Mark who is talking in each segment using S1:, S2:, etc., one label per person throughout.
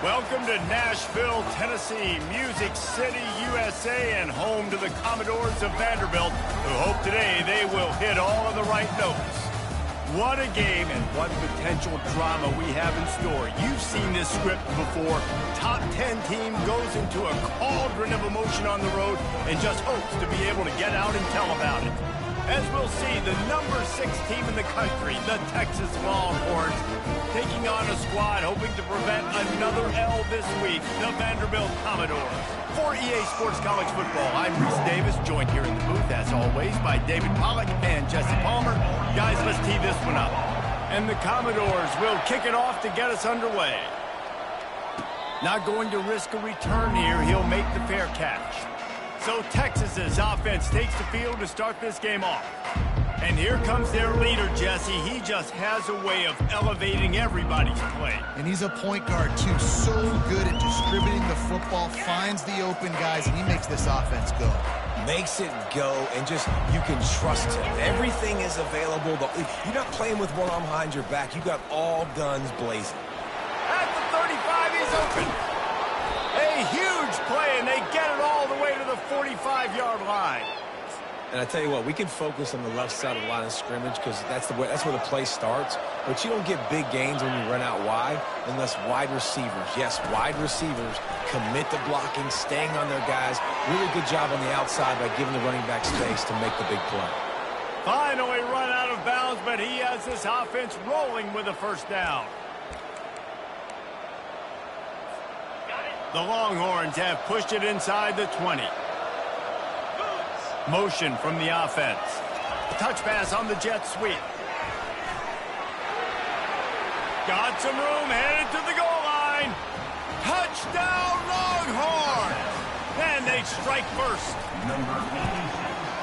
S1: Welcome to Nashville, Tennessee, Music City, USA, and home to the Commodores of Vanderbilt, who hope today they will hit all of the right notes. What a game and what potential drama we have in store. You've seen this script before. Top 10 team goes into a cauldron of emotion on the road and just hopes to be able to get out and tell about it. As we'll see, the number 6 team in the country, the Texas Longhorns, taking on a squad hoping to prevent another L this week, the Vanderbilt Commodores. For EA Sports College Football, I'm Reese Davis, joined here in the booth, as always, by David Pollack and Jesse Palmer. Guys, let's tee this one up. And the Commodores will kick it off to get us underway. Not going to risk a return here. He'll make the fair catch. So Texas's offense takes the field to start this game off. And here comes their leader, Jesse. He just has a way of elevating everybody's play.
S2: And he's a point guard, too. So good at distributing the football, finds the open guys, and he makes this offense go.
S3: Makes it go, and just, you can trust him. Everything is available. You're not playing with one arm behind your back. You got all guns blazing.
S1: At the 35, he's open. A huge play, and they get it all the way to the 45-yard line.
S3: And I tell you what, we can focus on the left side of the line of scrimmage because that's where the play starts. But you don't get big gains when you run out wide unless wide receivers, yes, wide receivers, commit to blocking, staying on their guys. Really good job on the outside by giving the running back space to make the big play.
S1: Finally run out of bounds, but he has this offense rolling with a first down. The Longhorns have pushed it inside the 20. Motion from the offense. Touch pass on the jet sweep. Got some room, headed to the goal line. Touchdown, Longhorns! And they strike first.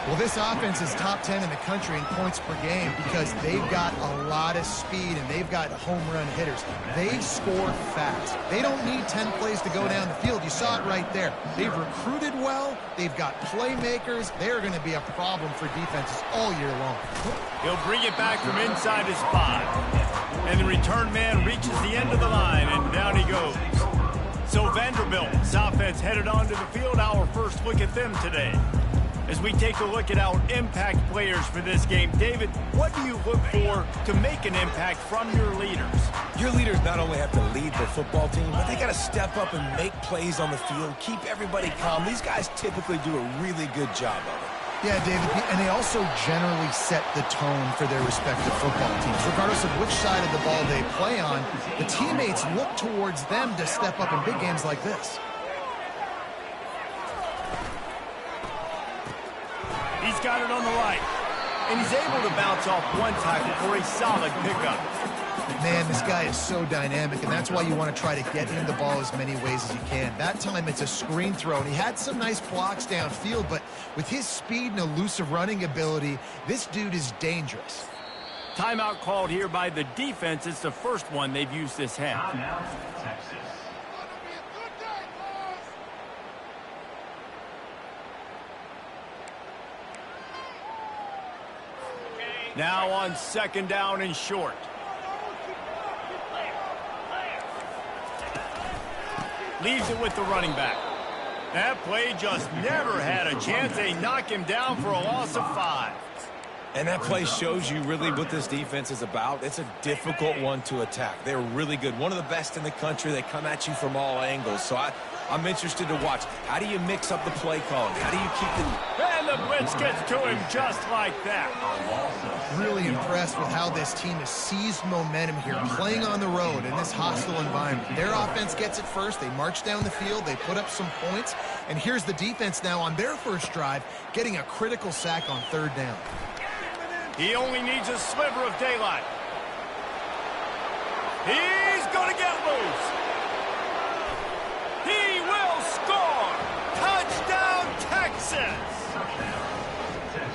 S2: Well, this offense is top 10 in the country in points per game because they've got a lot of speed and they've got home run hitters. They score fast. They don't need 10 plays to go down the field. You saw it right there. They've recruited well. They've got playmakers. They're going to be a problem for defenses all year long.
S1: He'll bring it back from inside his 5. And the return man reaches the end of the line, and down he goes. So Vanderbilt's offense headed onto the field. Our first look at them today. As we take a look at our impact players for this game, David, what do you look for to make an impact from your leaders?
S3: Your leaders not only have to lead the football team, but they got to step up and make plays on the field, keep everybody calm. These guys typically do a really good job of it.
S2: Yeah, David, and they also generally set the tone for their respective football teams. Regardless of which side of the ball they play on, the teammates look towards them to step up in big games like this.
S1: He's got it on the right, and he's able to bounce off one tackle for a solid pickup.
S2: Man, this guy is so dynamic, and that's why you want to try to get him the ball as many ways as you can. That time it's a screen throw, and he had some nice blocks downfield, but with his speed and elusive running ability, this dude is dangerous.
S1: Timeout called here by the defense. It's the first one they've used this half.
S4: Texas.
S1: Now on second down and short. Leaves it with the running back. That play just never had a chance. They knock him down for a loss of 5.
S3: And that play shows you really what this defense is about. It's a difficult one to attack. They're really good. One of the best in the country. They come at you from all angles. So I'm interested to watch. How do you mix up the play calling? How do you keep the...
S1: And the blitz gets to him just like that.
S2: Really impressed with how this team has seized momentum here, playing on the road in this hostile environment. Their offense gets it first. They march down the field. They put up some points. And here's the defense now on their first drive, getting a critical sack on third down.
S1: He only needs a sliver of daylight. He's going to get loose. He will score. Touchdown, Texas.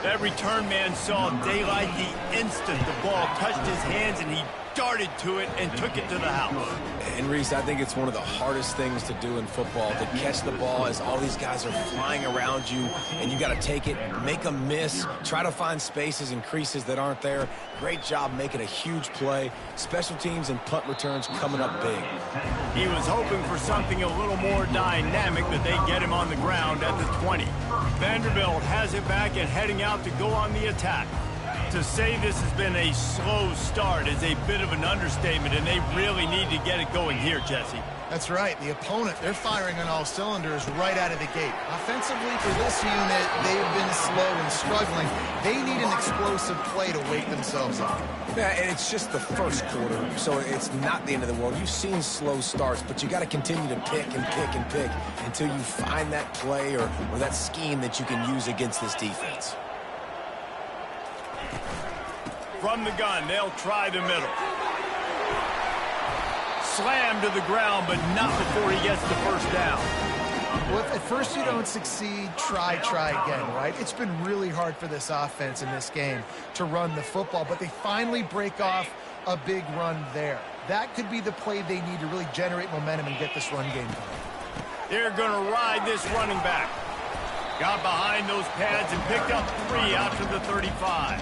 S1: That return man saw daylight the instant the ball touched his hands, and he darted to it and took it to the house.
S3: And Reese, I think it's one of the hardest things to do in football, to catch the ball as all these guys are flying around you, and you got to take it, make them miss, try to find spaces and creases that aren't there. Great job making a huge play. Special teams and punt returns coming up big.
S1: He was hoping for something a little more dynamic, but they get him on the ground at the 20. Vanderbilt has it back and heading out to go on the attack. To say this has been a slow start is a bit of an understatement, and they really need to get it going here, Jesse.
S2: That's right. The opponent, they're firing on all cylinders right out of the gate. Offensively, for this unit, they've been slow and struggling. They need an explosive play to wake themselves up.
S3: Yeah, and it's just the first quarter, so it's not the end of the world. You've seen slow starts, but you got to continue to pick and pick and pick until you find that play or that scheme that you can use against this defense.
S1: From the gun, they'll try the middle. Slam to the ground, but not before he gets the first down.
S2: Well, if at first you don't succeed, try again, right? It's been really hard for this offense in this game to run the football, but they finally break off a big run there. That could be the play they need to really generate momentum and get this run game going.
S1: They're going to ride this running back. Got behind those pads and picked up 3 out to the 35.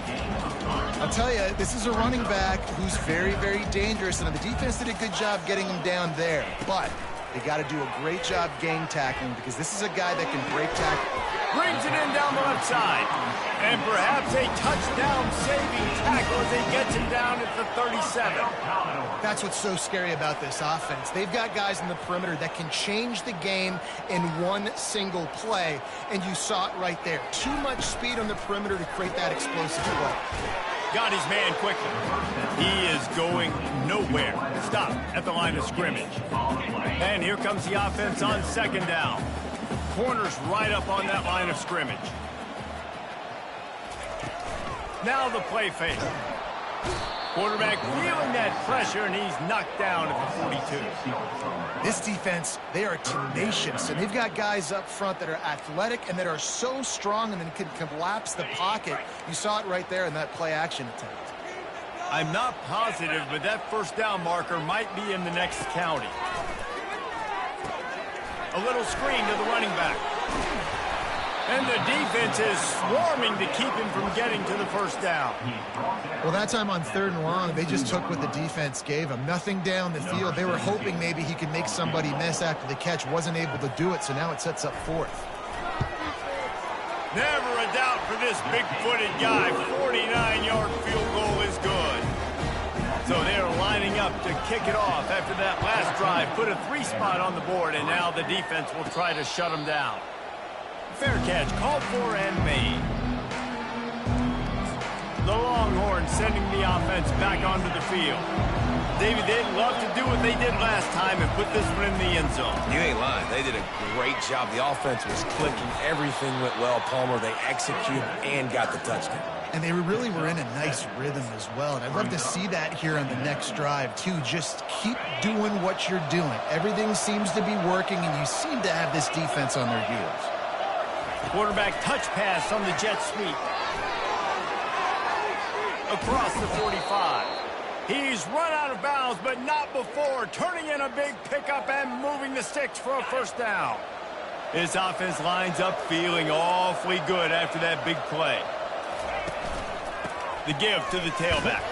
S2: I'll tell you, this is a running back who's very, very dangerous, and the defense did a good job getting him down there. But they got to do a great job gang tackling because this is a guy that can break tackle.
S1: Brings it in down the left side. And perhaps a touchdown-saving tackle as he gets him down at the 37.
S2: That's what's so scary about this offense. They've got guys in the perimeter that can change the game in one single play, and you saw it right there. Too much speed on the perimeter to create that explosive play.
S1: Got his man quickly. He is going nowhere. Stop at the line of scrimmage. And here comes the offense on second down. Corners right up on that line of scrimmage. Now the play fake. Quarterback feeling that pressure, and he's knocked down at the 42.
S2: This defense, they are tenacious, and they've got guys up front that are athletic and that are so strong and then can collapse the pocket. You saw it right there in that play-action attempt.
S1: I'm not positive, but that first down marker might be in the next county. A little screen to the running back. And the defense is swarming to keep him from getting to the first down.
S2: Well, that time on 3rd and long, they just took what the defense gave him. Nothing down the field. They were hoping maybe he could make somebody miss after the catch. Wasn't able to do it, so now it sets up 4th.
S1: Never a doubt for this big-footed guy. 49-yard field goal is good. So they're lining up to kick it off after that last drive. Put a 3 spot on the board, and now the defense will try to shut him down. Fair catch, called for and made. The Longhorns sending the offense back onto the field. David, they'd love to do what they did last time and put this one in the end zone.
S3: You ain't lying. They did a great job. The offense was clicking. Everything went well, Palmer. They executed and got the touchdown.
S2: And they really were in a nice rhythm as well. And I'd love to see that here on the next drive, too. Just keep doing what you're doing. Everything seems to be working, and you seem to have this defense on their heels.
S1: Quarterback touch pass on the jet sweep. Across the 45. He's run out of bounds, but not before. Turning in a big pickup and moving the sticks for a first down. This offense lines up feeling awfully good after that big play. The give to the tailback.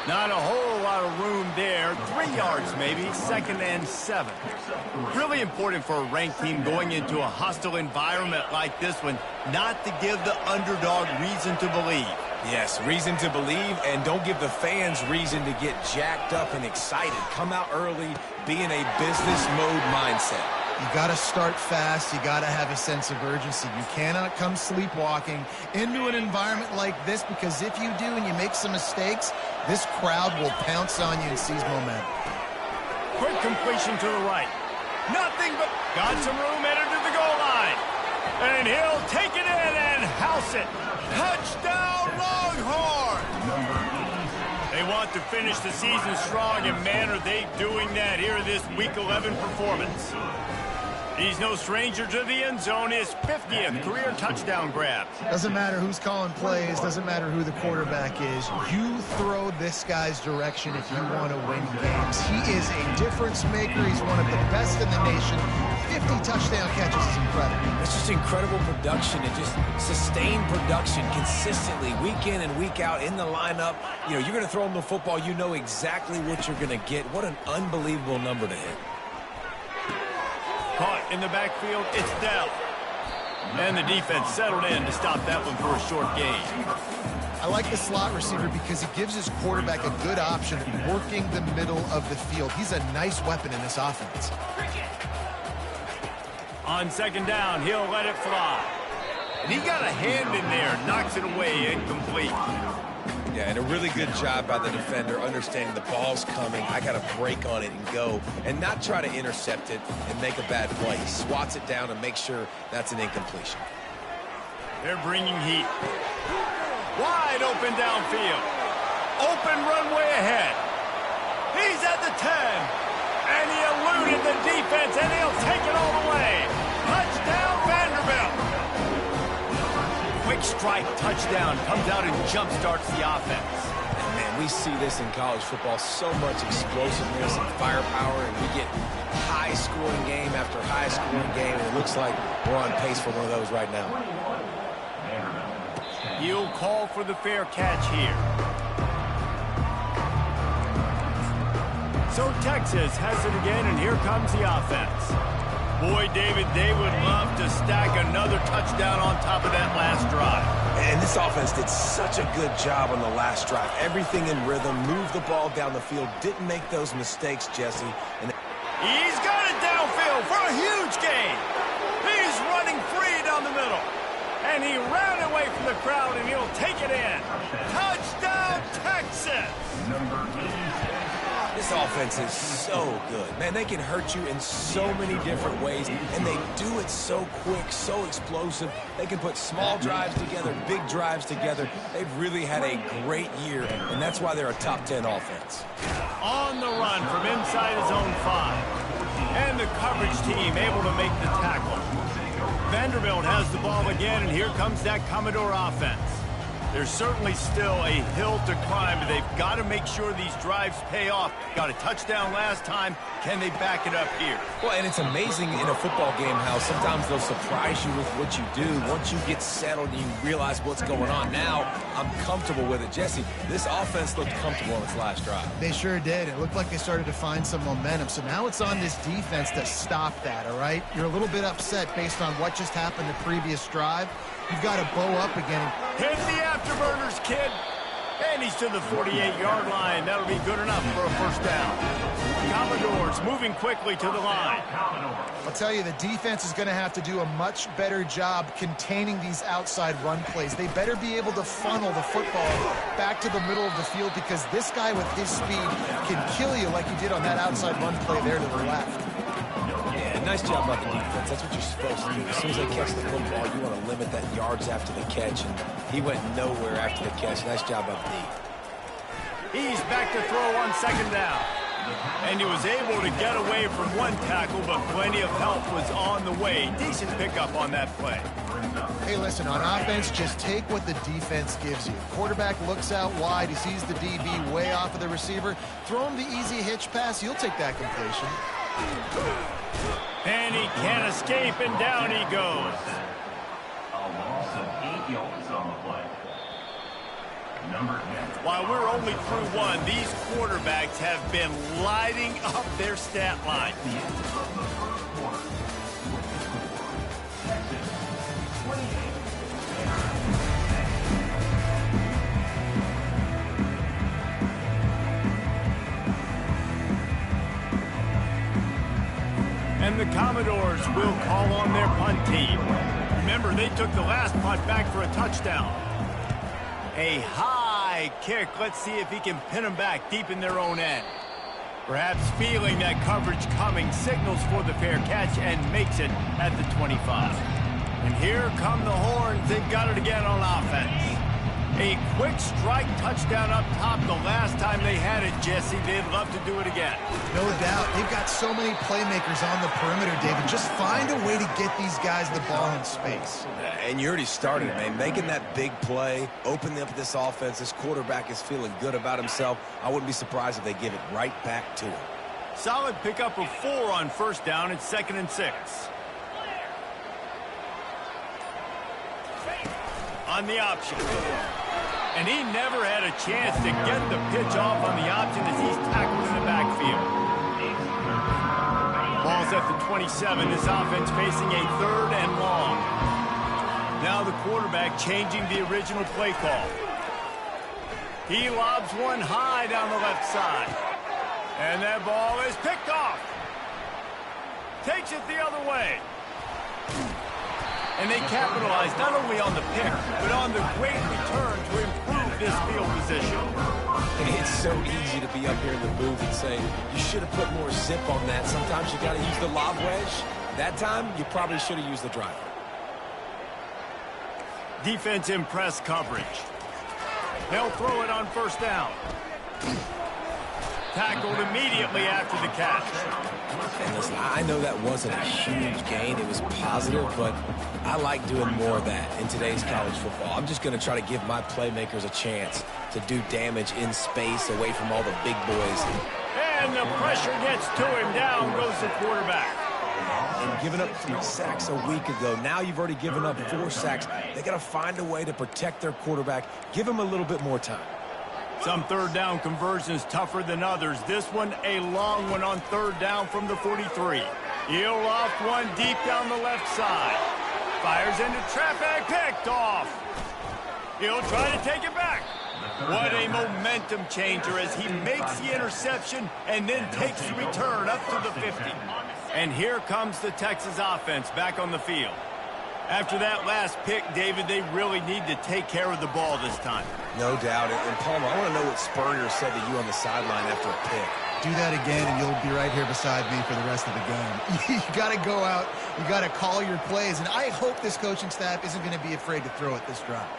S1: Not a whole lot of room there. 3 yards maybe, 2nd and 7. Really important for a ranked team going into a hostile environment like this one, not to give the underdog reason to believe.
S3: Yes, reason to believe, and don't give the fans reason to get jacked up and excited. Come out early, be in a business mode mindset.
S2: You got to start fast. You got to have a sense of urgency. You cannot come sleepwalking into an environment like this, because if you do and you make some mistakes, this crowd will pounce on you and seize momentum.
S1: Quick completion to the right. Nothing but got some room headed to the goal line. And he'll take it in and house it. Touchdown, Longhorn! They want to finish the season strong, and man, are they doing that here in this Week 11 performance. He's no stranger to the end zone. His 50th career touchdown grab.
S2: Doesn't matter who's calling plays. Doesn't matter who the quarterback is. You throw this guy's direction if you want to win games. He is a difference maker. He's one of the best in the nation. 50 touchdown catches is incredible.
S3: It's just incredible production and just sustained production consistently week in and week out in the lineup. You know, you're going to throw him the football. You know exactly what you're going to get. What an unbelievable number to hit.
S1: Caught in the backfield, it's Dell. And the defense settled in to stop that one for a short gain.
S2: I like the slot receiver because he gives his quarterback a good option of working the middle of the field. He's a nice weapon in this offense.
S1: On second down, he'll let it fly. And he got a hand in there, knocks it away, incomplete.
S3: Yeah, and a really good job by the defender understanding the ball's coming. I got to break on it and go and not try to intercept it and make a bad play. He swats it down and makes sure that's an incompletion.
S1: They're bringing heat. Wide open downfield. Open runway ahead. He's at the 10. And he eluded the defense, and he'll take it all the way. Touchdown, Vanderbilt. Quick strike touchdown comes out and jump-starts the offense.
S3: And man, we see this in college football, so much explosiveness and firepower, and we get high-scoring game after high-scoring game, and it looks like we're on pace for one of those right now.
S1: He'll call for the fair catch here. So Texas has it again, and here comes the offense. Boy, David, they would love to stack another touchdown on top of that last drive.
S3: And this offense did such a good job on the last drive. Everything in rhythm, moved the ball down the field, didn't make those mistakes, Jesse. And
S1: he's got it downfield for a huge gain. He's running free down the middle. And he ran away from the crowd, and he'll take it in. Touchdown, Texas!
S3: This offense is so good. Man, they can hurt you in so many different ways, and they do it so quick, so explosive. They can put small drives together, big drives together. They've really had a great year, and that's why they're a top 10 offense.
S1: On the run from inside his own 5. And the coverage team able to make the tackle. Vanderbilt has the ball again, and here comes that Commodore offense. There's certainly still a hill to climb, but they've got to make sure these drives pay off. Got a touchdown last time. Can they back it up here?
S3: Well, and it's amazing in a football game how sometimes they'll surprise you with what you do. Once you get settled and you realize what's going on, now I'm comfortable with it. Jesse, this offense looked comfortable on its last drive.
S2: They sure did. It looked like they started to find some momentum. So now it's on this defense to stop that, all right? You're a little bit upset based on what just happened the previous drive. You've got to bow up again.
S1: Hit the afterburners, kid. And he's to the 48-yard line. That'll be good enough for a first down. Commodores moving quickly to the line.
S2: I'll tell you, the defense is going to have to do a much better job containing these outside run plays. They better be able to funnel the football back to the middle of the field because this guy with his speed can kill you like he did on that outside run play there to the left.
S3: Yeah, nice job by the defense. That's what you're supposed to do. As soon as they catch the football, you want to limit that yards after the catch, and he went nowhere after the catch. Nice job by the D.
S1: He's back to throw on second down. And he was able to get away from one tackle, but plenty of help was on the way. Decent pickup on that play.
S2: Hey, listen, on offense, just take what the defense gives you. Quarterback looks out wide. He sees the DB way off of the receiver. Throw him the easy hitch pass. He'll take that completion.
S1: And he can't escape, and down he goes.
S4: A loss of 8 yards on the play. Number 10.
S1: While we're only through one, these quarterbacks have been lighting up their stat line.
S4: The end of the first quarter. Texas 28.
S1: And the Commodores will call on their punt team. Remember, they took the last punt back for a touchdown. A high kick. Let's see if he can pin them back deep in their own end. Perhaps feeling that coverage coming, signals for the fair catch and makes it at the 25. And here come the horns. They've got it again on offense. A quick strike touchdown up top the last time they had it, Jesse. They'd love to do it again.
S2: No doubt. They've got so many playmakers on the perimeter, David. Just find a way to get these guys the ball in space.
S3: And you already started it, man. Making that big play, opening up this offense. This quarterback is feeling good about himself. I wouldn't be surprised if they give it right back to him.
S1: Solid pickup of 4 on first down. It's 2nd and 6. On the option. And he never had a chance to get the pitch off on the option as he's tackled in the backfield. Ball's at the 27. This offense facing a 3rd and long. Now the quarterback changing the original play call. He lobs one high down the left side. And that ball is picked off. Takes it the other way. And they capitalize not only on the pick, but on the great return to improve this field position.
S3: It's so easy to be up here in the booth and say, you should have put more zip on that. Sometimes you got to use the lob wedge. That time, you probably should have used the driver.
S1: Defense in press coverage. They'll throw it on first down. Tackled immediately after the catch.
S3: And listen, I know that wasn't a huge gain. It was positive, but I like doing more of that in today's college football. I'm just going to try to give my playmakers a chance to do damage in space away from all the big boys.
S1: And the pressure gets to him. Down goes the quarterback.
S3: And giving up 3 sacks a week ago, now you've already given up 4 sacks. They got to find a way to protect their quarterback. Give him a little bit more time.
S1: Some third down conversions tougher than others. This one a long one on 3rd down from the 43. He'll loft one deep down the left side. Fires into traffic, picked off. He'll try to take it back. What a momentum changer as he makes the interception and then takes the return up to the 50. And here comes the Texas offense back on the field. After that last pick, David, they really need to take care of the ball this time.
S3: No doubt. And Palmer, I want to know what Spurrier said to you on the sideline after a pick.
S2: Do that again, and you'll be right here beside me for the rest of the game. You got to go out. You got to call your plays. And I hope this coaching staff isn't going to be afraid to throw it this drive.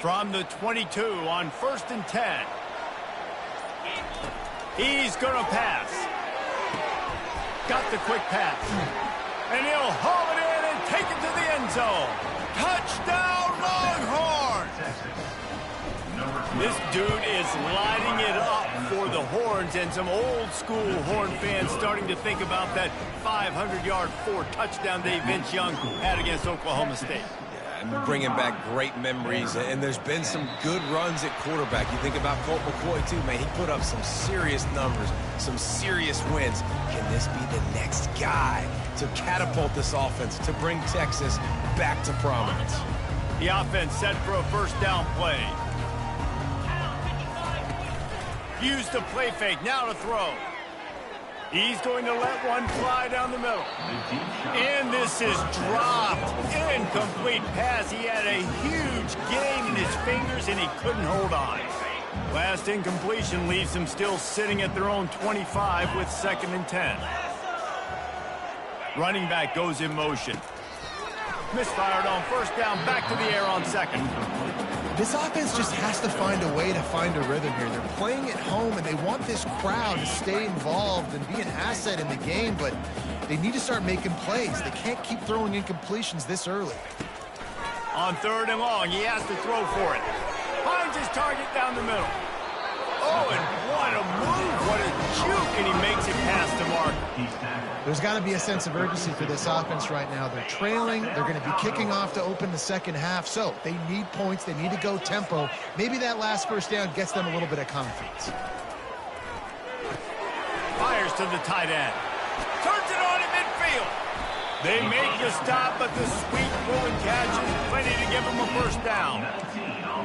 S1: From the 22 on 1st and 10. He's going to pass. Got the quick pass. And he'll haul it in and take it to the end zone. Touchdown, Longhorns! This dude is lighting it up for the Horns, and some old-school Horn fans starting to think about that 500-yard 4-touchdown day Vince Young had against Oklahoma State.
S3: And bringing back great memories, and there's been some good runs at quarterback. You think about Colt McCoy, too, man. He put up some serious numbers, some serious wins. Can this be the next guy to catapult this offense, to bring Texas back to prominence?
S1: The offense set for a first down play. Use the play fake, now to throw. He's going to let one fly down the middle. And this is dropped. Incomplete pass. He had a huge gain in his fingers, and he couldn't hold on. Last incompletion leaves them still sitting at their own 25 with 2nd and 10. Running back goes in motion. Misfired on first down, back to the air on 2nd.
S2: This offense just has to find a way to find a rhythm here. They're playing at home, and they want this crowd to stay involved and be an asset in the game, but they need to start making plays. They can't keep throwing incompletions this early.
S1: On 3rd and long, he has to throw for it. Finds his target down the middle. Oh, and what a move, what a juke, and he makes it past the mark.
S2: There's got to be a sense of urgency for this offense right now. They're trailing. They're going to be kicking off to open the second half, so they need points. They need to go tempo. Maybe that last first down gets them a little bit of confidence.
S1: Fires to the tight end. Turns it on in midfield. They make the stop, but the sweet pulling catch is plenty to give him a first down.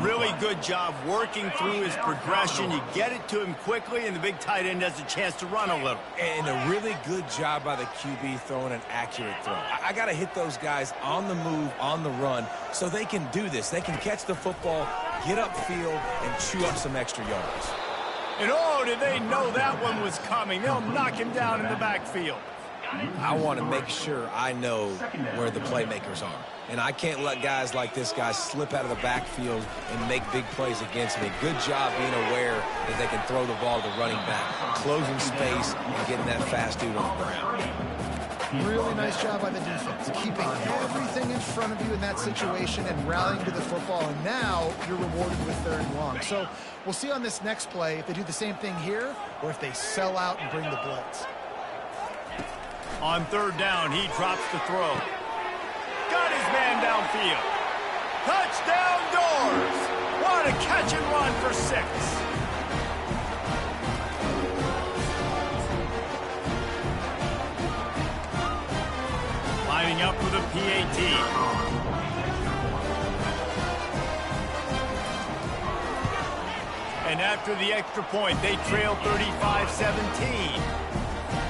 S1: Really good job working through his progression. You get it to him quickly, and the big tight end has a chance to run a little.
S3: And a really good job by the QB throwing an accurate throw. I got to hit those guys on the move, on the run, so they can do this. They can catch the football, get upfield, and chew up some extra yards.
S1: And oh, did they know that one was coming. They'll knock him down in the backfield.
S3: I want to make sure I know where the playmakers are. And I can't let guys like this guy slip out of the backfield and make big plays against me. Good job being aware that they can throw the ball to running back, closing space, and getting that fast dude on the ground.
S2: Really nice job by the defense, keeping everything in front of you in that situation and rallying to the football. And now you're rewarded with 3rd and long. So we'll see on this next play if they do the same thing here or if they sell out and bring the blitz.
S1: On 3rd down, he drops the throw. Got his man downfield. Touchdown Doors! What a catch and run for 6. Lining up for the PAT. And after the extra point, they trail 35-17.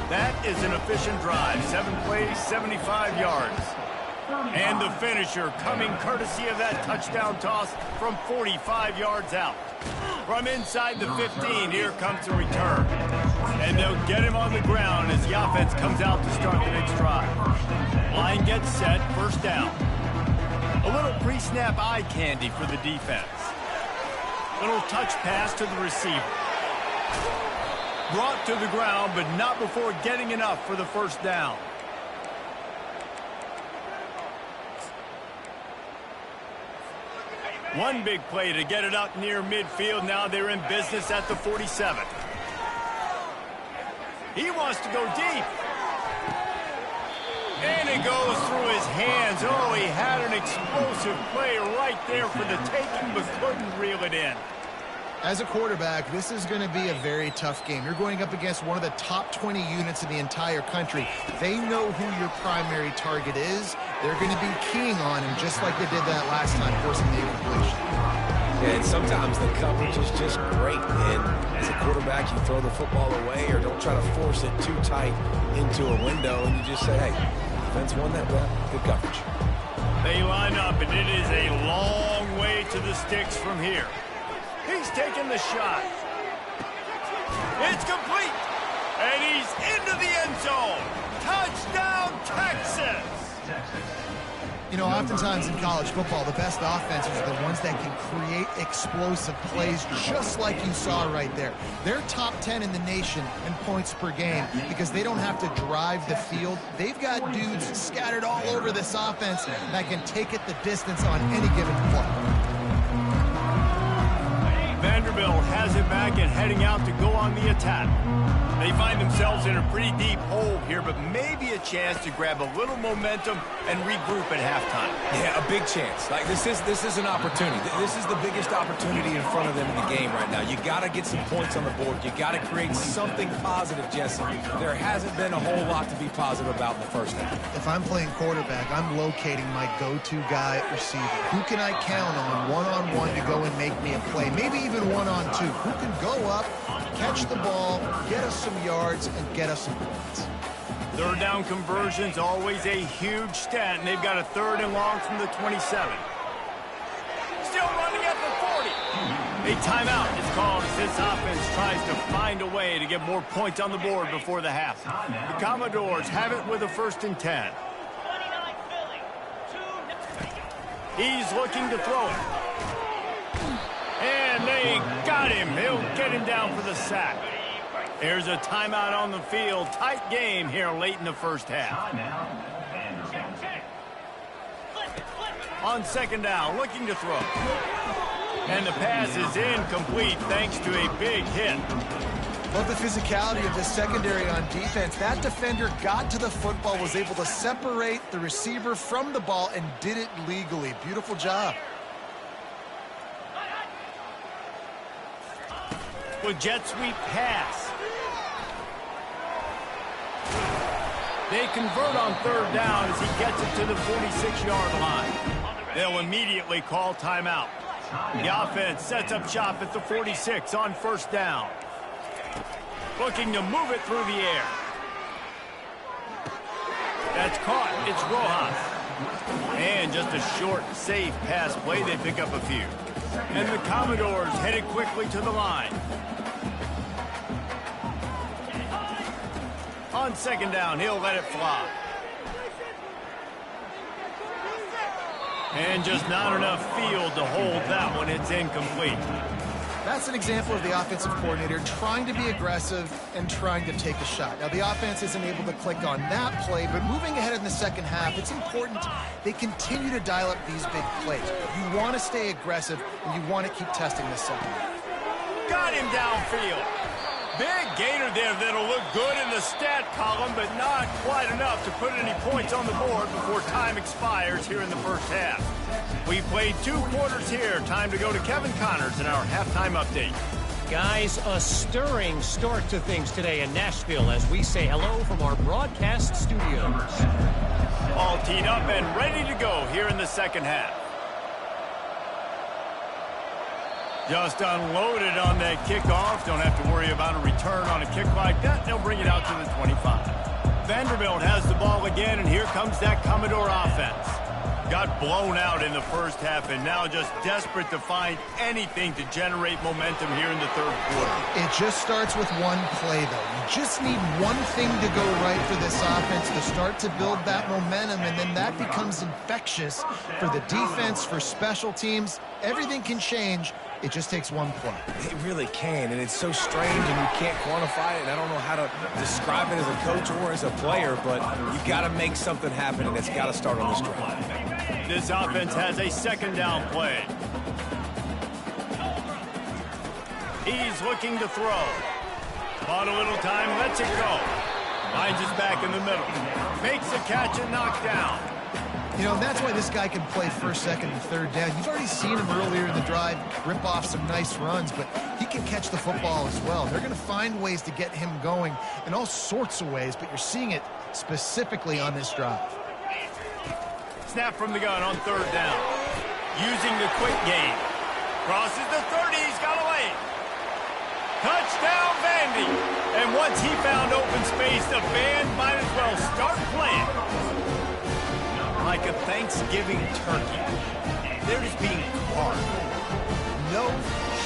S1: That is an efficient drive. 7 plays, 75 yards. And the finisher coming courtesy of that touchdown toss from 45 yards out. From inside the 15, here comes the return. And they'll get him on the ground as the offense comes out to start the next drive. Line gets set, 1st down. A little pre-snap eye candy for the defense. Little touch pass to the receiver. Brought to the ground, but not before getting enough for the 1st down. One big play to get it up near midfield. Now they're in business at the 47. He wants to go deep. And it goes through his hands. Oh, he had an explosive play right there for the taking, but couldn't reel it in.
S2: As a quarterback, this is going to be a very tough game. You're going up against one of the top 20 units in the entire country. They know who your primary target is. They're going to be keying on him just like they did that last time, forcing the incompletion.
S3: And sometimes the coverage is just great. And as a quarterback, you throw the football away or don't try to force it too tight into a window, and you just say, hey, defense won that bet. Good coverage.
S1: They line up, and it is a long way to the sticks from here. He's taking the shot. It's complete. And he's into the end zone. Touchdown, Texas.
S2: You know, oftentimes in college football, the best offenses are the ones that can create explosive plays just like you saw right there. They're top 10 in the nation in points per game because they don't have to drive the field. They've got dudes scattered all over this offense that can take it the distance on any given play.
S1: Vanderbilt has it back and heading out to go on the attack. They find themselves in a pretty deep hole here, but maybe a chance to grab a little momentum and regroup at halftime.
S3: Yeah, a big chance. Like this is an opportunity. This is the biggest opportunity in front of them in the game right now. You got to get some points on the board. You got to create something positive, Jesse. There hasn't been a whole lot to be positive about in the 1st half.
S2: If I'm playing quarterback, I'm locating my go-to guy at receiver. Who can I count on one-on-one to go and make me a play? Maybe even one-on-two. Who can go up, catch the ball, get us some yards, and get us some points.
S1: 3rd down conversion's always a huge stat, and they've got a 3rd and long from the 27. Still running at the 40. A timeout is called as this offense tries to find a way to get more points on the board before the half. The Commodores have it with a 1st and 10. He's looking to throw it. And they got him. He'll get him down for the sack. There's a timeout on the field. Tight game here late in the 1st half. On 2nd down, looking to throw. And the pass is incomplete thanks to a big hit.
S2: Love the physicality of this secondary on defense. That defender got to the football, was able to separate the receiver from the ball, and did it legally. Beautiful job.
S1: With jet sweep pass. They convert on 3rd down as he gets it to the 46-yard line. They'll immediately call timeout. The offense sets up shop at the 46 on 1st down. Looking to move it through the air. That's caught. It's Rojas. And just a short, safe pass play. They pick up a few. And the Commodores headed quickly to the line. On On second down, he'll let it fly. And just not enough field to hold that one. It's incomplete.
S2: That's an example of the offensive coordinator trying to be aggressive and trying to take a shot. Now, the offense isn't able to click on that play, but moving ahead in the second half, it's important they continue to dial up these big plays. You want to stay aggressive, and you want to keep testing the second half.
S1: Got him downfield. Big gainer there that'll look good in the stat column, but not quite enough to put any points on the board before time expires here in the first half. We played 2 quarters here. Time to go to Kevin Connors in our halftime update.
S5: Guys, a stirring start to things today in Nashville as we say hello from our broadcast studios.
S1: All teed up and ready to go here in the second half. Just unloaded on that kickoff. Don't have to worry about a return on a kick like that. They'll bring it out to the 25. Vanderbilt has the ball again, and here comes that Commodore offense. Got blown out in the first half, and now just desperate to find anything to generate momentum here in the third quarter.
S2: It just starts with one play, though. You just need one thing to go right for this offense to start to build that momentum, and then that becomes infectious for the defense, for special teams. Everything can change. It just takes one play.
S3: It really can, and it's so strange, and you can't quantify it, and I don't know how to describe it as a coach or as a player, but you got to make something happen, and it's got to start on this drive.
S1: This offense has a second down play. He's looking to throw. Bought a little time, lets it go. Finds his back in the middle. Makes the catch and knocked down.
S2: You know, that's why this guy can play first, second, and third down. You've already seen him earlier in the drive rip off some nice runs, but he can catch the football as well. They're going to find ways to get him going in all sorts of ways, but you're seeing it specifically on this drive.
S1: Snap from the gun on third down. Using the quick game. Crosses the 30. He's got away. Touchdown, Vandy. And once he found open space, the band might as well start playing. Like a Thanksgiving turkey. They're just being carved. No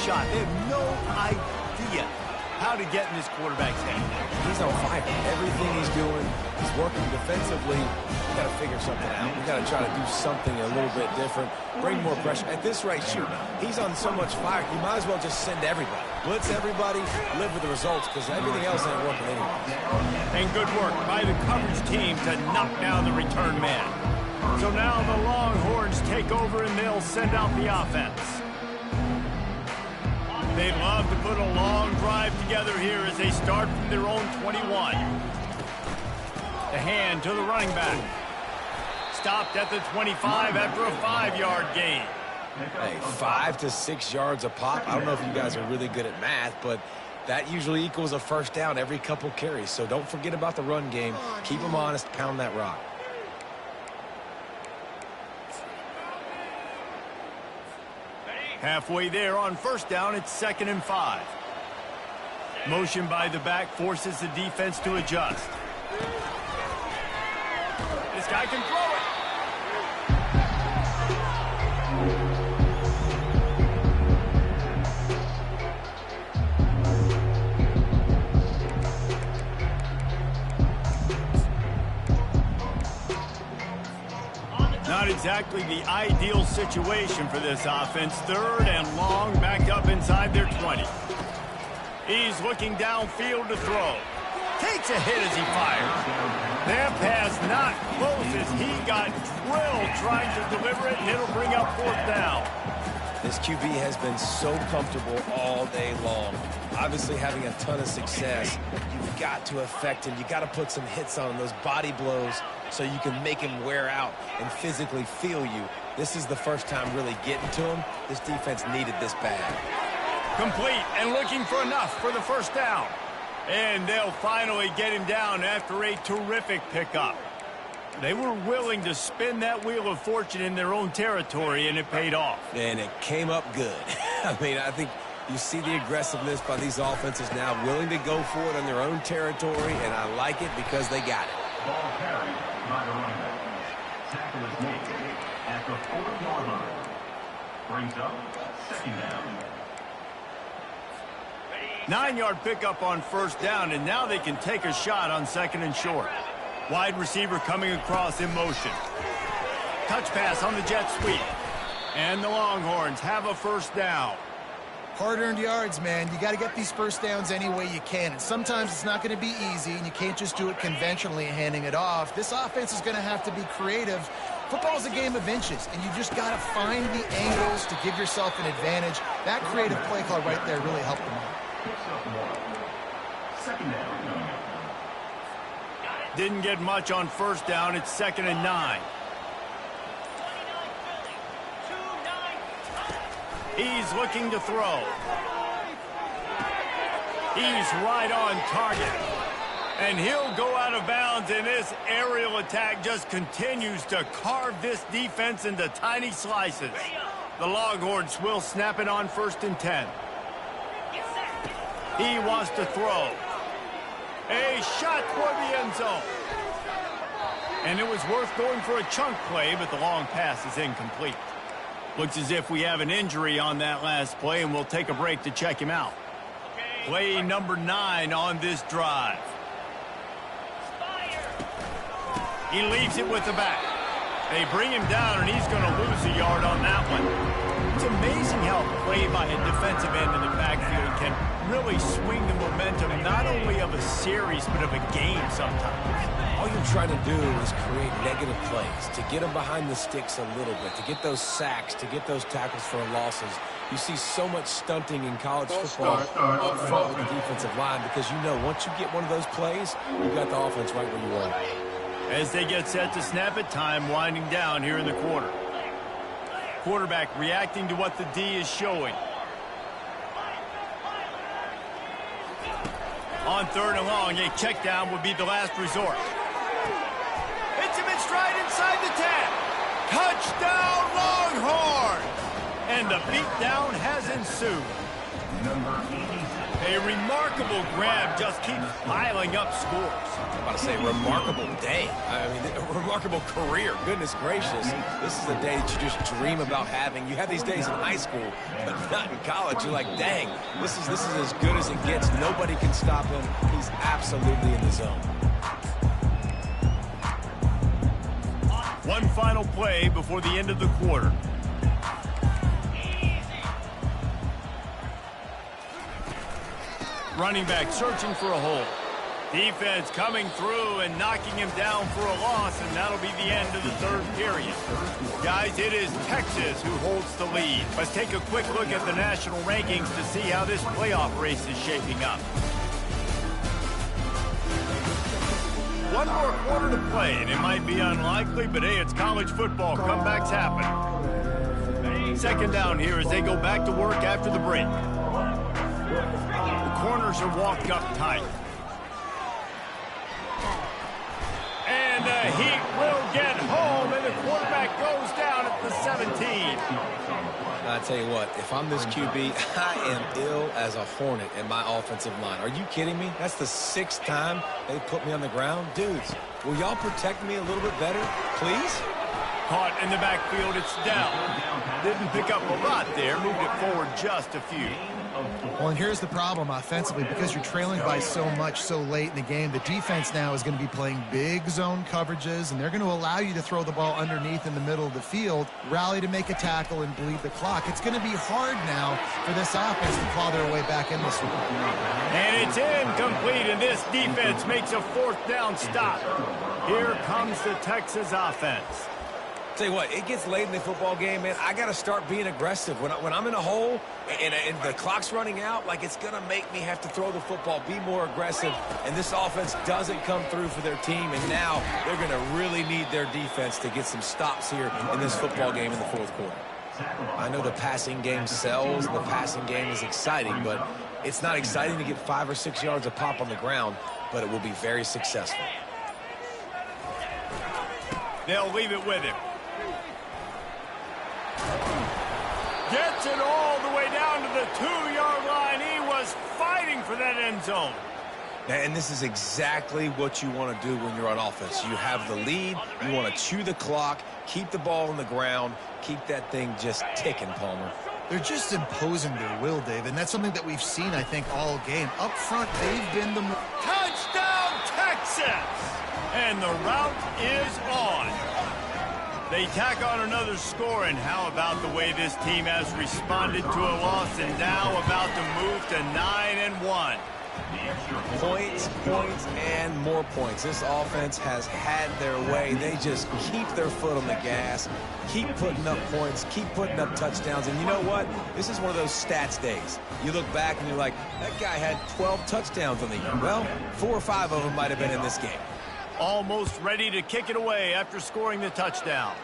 S1: shot. They have no idea how to get in this quarterback's head.
S3: He's on fire. Everything he's doing, he's working defensively. We got to figure something out. We got to try to do something a little bit different. Bring more pressure. At this rate, shoot, he's on so much fire. You might as well just send everybody. Blitz everybody, live with the results, because everything else ain't working anyway.
S1: And good work by the coverage team to knock down the return man. So now the Longhorns take over and they'll send out the offense. They love to put a long drive together here as they start from their own 21. The hand to the running back. Stopped at the 25 after a 5-yard gain.
S3: Hey, 5 to 6 yards a pop. I don't know if you guys are really good at math, but that usually equals a first down every couple carries. So don't forget about the run game. Keep them honest. Pound that rock.
S1: Halfway there on first down, it's 2nd and 5. Motion by the back forces the defense to adjust. This guy can throw it. Not exactly the ideal situation for this offense. 3rd and long, backed up inside their 20. He's looking downfield to throw. Takes a hit as he fires. That pass not close as he got drilled trying to deliver it, and it'll bring up 4th down.
S3: This QB has been so comfortable all day long. Obviously having a ton of success. You've got to affect him. You got to put some hits on him, those body blows, so you can make him wear out and physically feel you. This is the first time really getting to him. This defense needed this bad.
S1: Complete and looking for enough for the first down. And they'll finally get him down after a terrific pickup. They were willing to spin that wheel of fortune in their own territory, and it paid off.
S3: And it came up good. I mean, I think you see the aggressiveness by these offenses now, willing to go for it on their own territory, and I like it because they got it.
S4: Ball carried by the running back. Tackle is made at the 4-yard line. Brings up 2nd down.
S1: 9-yard pickup on first down, and now they can take a shot on 2nd and short. Wide receiver coming across in motion. Touch pass on the jet sweep. And the Longhorns have a first down.
S2: Hard-earned yards, man. You got to get these first downs any way you can. And sometimes it's not going to be easy, and you can't just do it conventionally and handing it off. This offense is going to have to be creative. Football is a game of inches, and you just got to find the angles to give yourself an advantage. That creative play call right there really helped them out.
S1: Didn't get much on first down. It's 2nd and 9. He's looking to throw. He's right on target. And he'll go out of bounds, and this aerial attack just continues to carve this defense into tiny slices. The Longhorns will snap it on 1st and 10. He wants to throw. A shot toward the end zone. And it was worth going for a chunk play, but the long pass is incomplete. Looks as if we have an injury on that last play, and we'll take a break to check him out. Play number 9 on this drive. He leaves it with the back. They bring him down, and he's going to lose a yard on that one. It's amazing how a play by a defensive end in the backfield can really swing the momentum not only of a series but of a game sometimes.
S3: All you're trying to do is create negative plays, to get them behind the sticks a little bit, to get those sacks, to get those tackles for losses. You see so much stunting in college football up front with the defensive line because you know once you get one of those plays, you've got the offense right where you want it.
S1: As they get set to snap it, time winding down here in the quarter. Quarterback reacting to what the D is showing. On 3rd and long, a check down would be the last resort. Hits him in stride inside the 10. Touchdown, Longhorns! And the beatdown has ensued. A remarkable grab just keeps piling up scores.
S3: I'm about to say remarkable day. I mean, a remarkable career. Goodness gracious. This is a day that you just dream about having. You have these days in high school, but not in college. You're like, dang, this is as good as it gets. Nobody can stop him. He's absolutely in the zone.
S1: One final play before the end of the quarter. Running back searching for a hole. Defense coming through and knocking him down for a loss, and that'll be the end of the 3rd period. Guys, it is Texas who holds the lead. Let's take a quick look at the national rankings to see how this playoff race is shaping up. One more quarter to play, and it might be unlikely, but hey, it's college football. Comebacks happen. 2nd down here as they go back to work after the break. The corners are walked up tight. And the Heat will get home, and the quarterback goes down at the 17.
S3: I tell you what, if I'm this QB, I am ill as a hornet in my offensive line. Are you kidding me? That's the 6th time they put me on the ground. Dudes, will y'all protect me a little bit better, please?
S1: Caught in the backfield, it's down. Didn't pick up a lot there, moved it forward just a few.
S2: Well, and here's the problem offensively. Because you're trailing by so much so late in the game, the defense now is going to be playing big zone coverages, and they're going to allow you to throw the ball underneath in the middle of the field, rally to make a tackle, and bleed the clock. It's going to be hard now for this offense to claw their way back in this one.
S1: And it's incomplete, and this defense makes a 4th down stop. Here comes the Texas offense.
S3: Tell you what, it gets late in the football game, man. I got to start being aggressive. When I'm in a hole and the clock's running out, like it's going to make me have to throw the football, be more aggressive. And this offense doesn't come through for their team, and now they're going to really need their defense to get some stops here in this football game in the 4th quarter. I know the passing game sells, and the passing game is exciting, but it's not exciting to get 5 or 6 yards of pop on the ground, but it will be very successful.
S1: They'll leave it with him. Gets it all the way down to the 2-yard line. He was fighting for that end zone.
S3: And this is exactly what you want to do when you're on offense. You have the lead. You want to chew the clock, keep the ball on the ground, keep that thing just ticking, Palmer.
S2: They're just imposing their will, Dave, and that's something that we've seen, I think, all game. Up front, they've been the...
S1: Touchdown, Texas! And the route is on. They tack on another score, and how about the way this team has responded to a loss and now about to move to 9-1.
S3: Points, points, and more points. This offense has had their way. They just keep their foot on the gas, keep putting up points, keep putting up touchdowns. And you know what? This is one of those stats days. You look back and you're like, that guy had 12 touchdowns on the year. Well, 4 or 5 of them might have been in this game.
S1: Almost ready to kick it away after scoring the touchdown.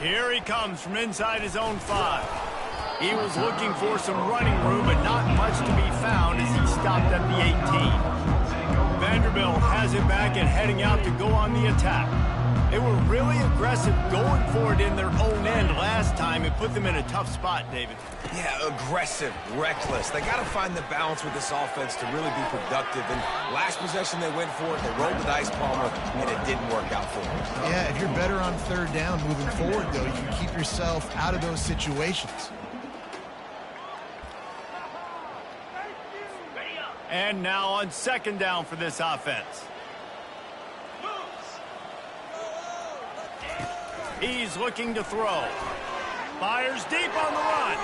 S1: Here he comes from inside his own 5. He was looking for some running room, but not much to be found as he stopped at the 18. Vanderbilt has it back and heading out to go on the attack. They were really aggressive going for it in their own end last time. It put them in a tough spot, David.
S3: Yeah, aggressive, reckless. They got to find the balance with this offense to really be productive. And last possession they went for it, they rolled the dice, Palmer, and it didn't work out for them.
S2: Yeah, if you're better on 3rd down moving forward, though, you can keep yourself out of those situations.
S1: And now on 2nd down for this offense. He's looking to throw. Fires deep on the run.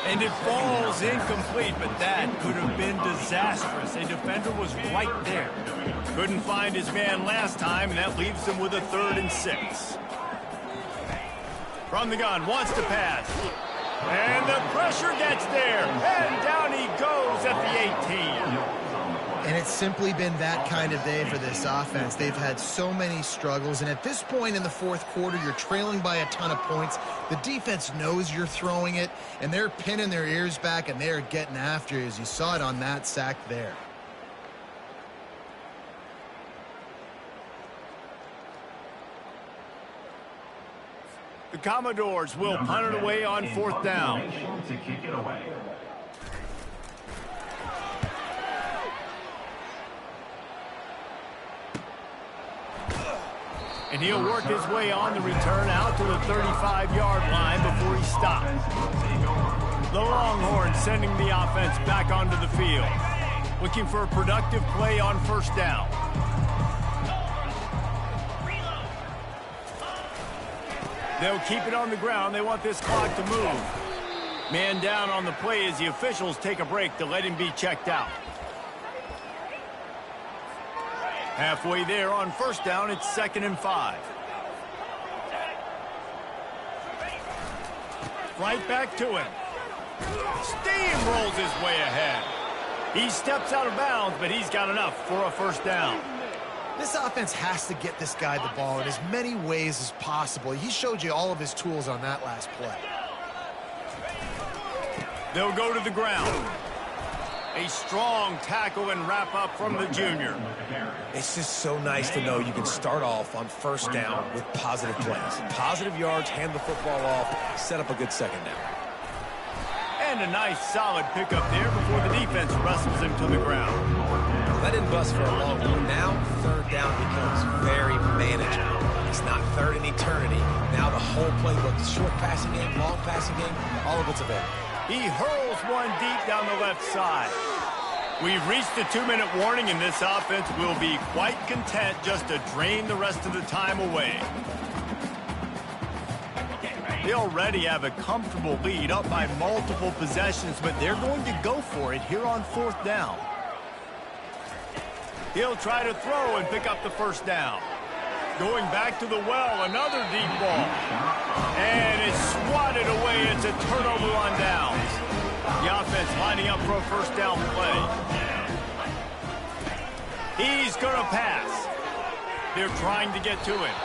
S1: And it falls incomplete, but that could have been disastrous. A defender was right there. Couldn't find his man last time, and that leaves him with a 3rd and 6. From the gun, wants to pass. And the pressure gets there. And down he goes at the 18.
S2: And it's simply been that kind of day for this offense. They've had so many struggles, and at this point in the 4th quarter, you're trailing by a ton of points. The defense knows you're throwing it, and they're pinning their ears back, and they're getting after you, as you saw it on that sack there.
S1: The Commodores will punt it away on 4th down.
S4: To kick it away.
S1: And he'll work his way on the return out to the 35-yard line before he stops. The Longhorns sending the offense back onto the field. Looking for a productive play on 1st down. They'll keep it on the ground. They want this clock to move. Man down on the play as the officials take a break to let him be checked out. Halfway there on 1st down, it's 2nd and 5. Right back to him. Steamrolls his way ahead. He steps out of bounds, but he's got enough for a 1st down.
S2: This offense has to get this guy the ball in as many ways as possible. He showed you all of his tools on that last play.
S1: They'll go to the ground. A strong tackle and wrap up from the junior.
S3: It's just so nice to know you can start off on 1st down with positive plays. Positive yards, hand the football off, set up a good 2nd down.
S1: And a nice solid pickup there before the defense wrestles him to the ground.
S3: That didn't bust for a long time. Now 3rd down becomes very manageable. It's not 3rd in eternity. Now the whole playbook, the short passing game, long passing game, all of it's available.
S1: He hurls one deep down the left side. We've reached the 2-minute warning, and this offense will be quite content just to drain the rest of the time away. They already have a comfortable lead, up by multiple possessions, but they're going to go for it here on 4th down. He'll try to throw and pick up the 1st down. Going back to the well, another deep ball. And it's swatted away. It's a turnover on downs. The offense lining up for a 1st down play. He's going to pass. They're trying to get to him.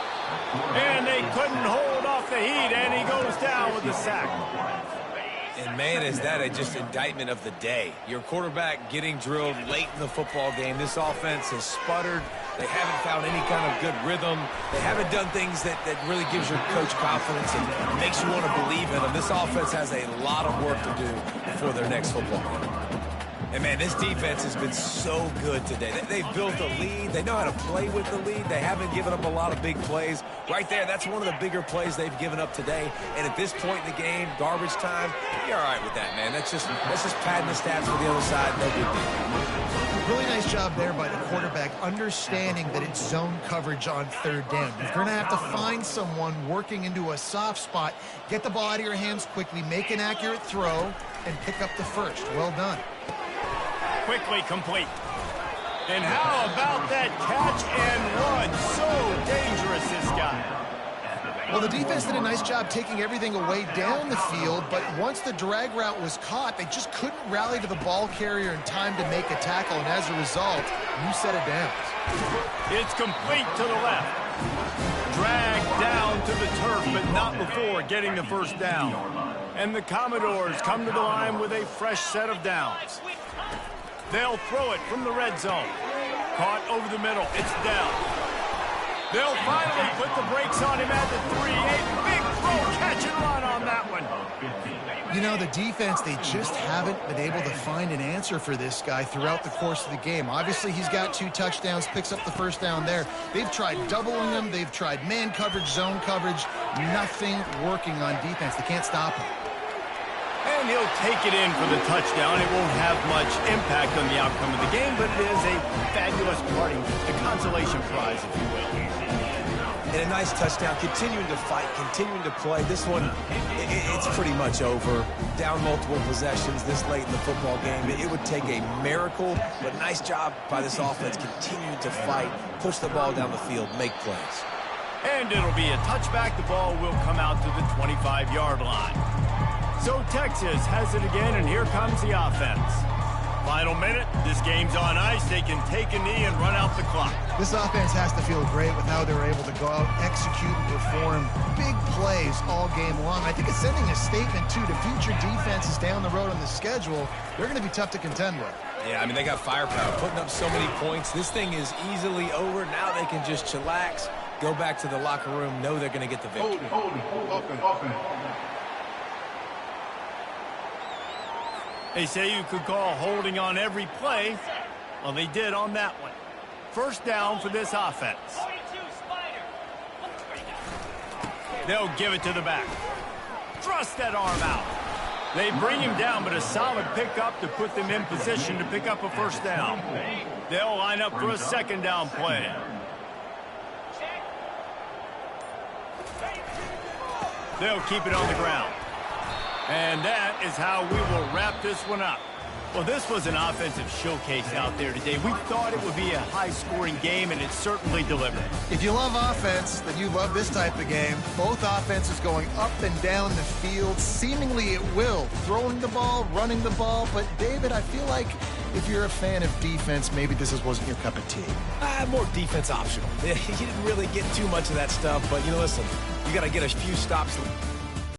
S1: And they couldn't hold off the heat, and he goes down with the sack.
S3: And, man, is that just indictment of the day. Your quarterback getting drilled late in the football game. This offense has sputtered. They haven't found any kind of good rhythm. They haven't done things that really gives your coach confidence and makes you want to believe in them. This offense has a lot of work to do before their next football game. And, man, this defense has been so good today. They've built a lead. They know how to play with the lead. They haven't given up a lot of big plays. Right there, that's one of the bigger plays they've given up today. And at this point in the game, garbage time, you're all right with that, man. That's just padding the stats for the other side. No big deal.
S2: Really nice job there by the quarterback, understanding that it's zone coverage on third down. You're going to have to find someone working into a soft spot, get the ball out of your hands quickly, make an accurate throw, and pick up the first. Well done.
S1: Quickly complete. And how about that catch and run? So dangerous, this guy.
S2: Well, the defense did a nice job taking everything away down the field, but once the drag route was caught, they just couldn't rally to the ball carrier in time to make a tackle, and as a result, you set it down.
S1: It's complete to the left. Dragged down to the turf, but not before getting the first down. And the Commodores come to the line with a fresh set of downs. They'll throw it from the red zone. Caught over the middle. It's down. They'll finally put the brakes on him at the 3. A big throw, catch and run on that one.
S2: You know, the defense, they just haven't been able to find an answer for this guy throughout the course of the game. Obviously, he's got 2 touchdowns, picks up the first down there. They've tried doubling him. They've tried man coverage, zone coverage. Nothing working on defense. They can't stop him.
S1: And he'll take it in for the touchdown. It won't have much impact on the outcome of the game, but it is a fabulous parting, a consolation prize, if you will.
S3: And a nice touchdown, continuing to fight, continuing to play. This one, it's pretty much over. Down multiple possessions this late in the football game. It would take a miracle, but nice job by this offense continuing to fight, push the ball down the field, make plays.
S1: And it'll be a touchback. The ball will come out to the 25-yard line. So Texas has it again, and here comes the offense. Final minute, this game's on ice. They can take a knee and run out the clock.
S2: This offense has to feel great with how they're able to go out, execute, and perform big plays all game long. I think it's sending a statement, too, to future defenses down the road on the schedule. They're going to be tough to contend with.
S3: Yeah, I mean, they got firepower, putting up so many points. This thing is easily over. Now they can just chillax, go back to the locker room, know they're going to get the victory.
S6: Open.
S1: They say you could call holding on every play. Well, they did on that one. First down for this offense. They'll give it to the back. Thrust that arm out. They bring him down, but a solid pickup to put them in position to pick up a first down. They'll line up for a second down play. They'll keep it on the ground. And that is how we will wrap this one up. Well, this was an offensive showcase out there today. We thought it would be a high-scoring game, and it certainly delivered.
S2: If you love offense, then you love this type of game. Both offenses going up and down the field, seemingly at will. Throwing the ball, running the ball. But, David, I feel like if you're a fan of defense, maybe this wasn't your cup of tea.
S3: More defense optional. You didn't really get too much of that stuff, but, listen, you got to get a few stops.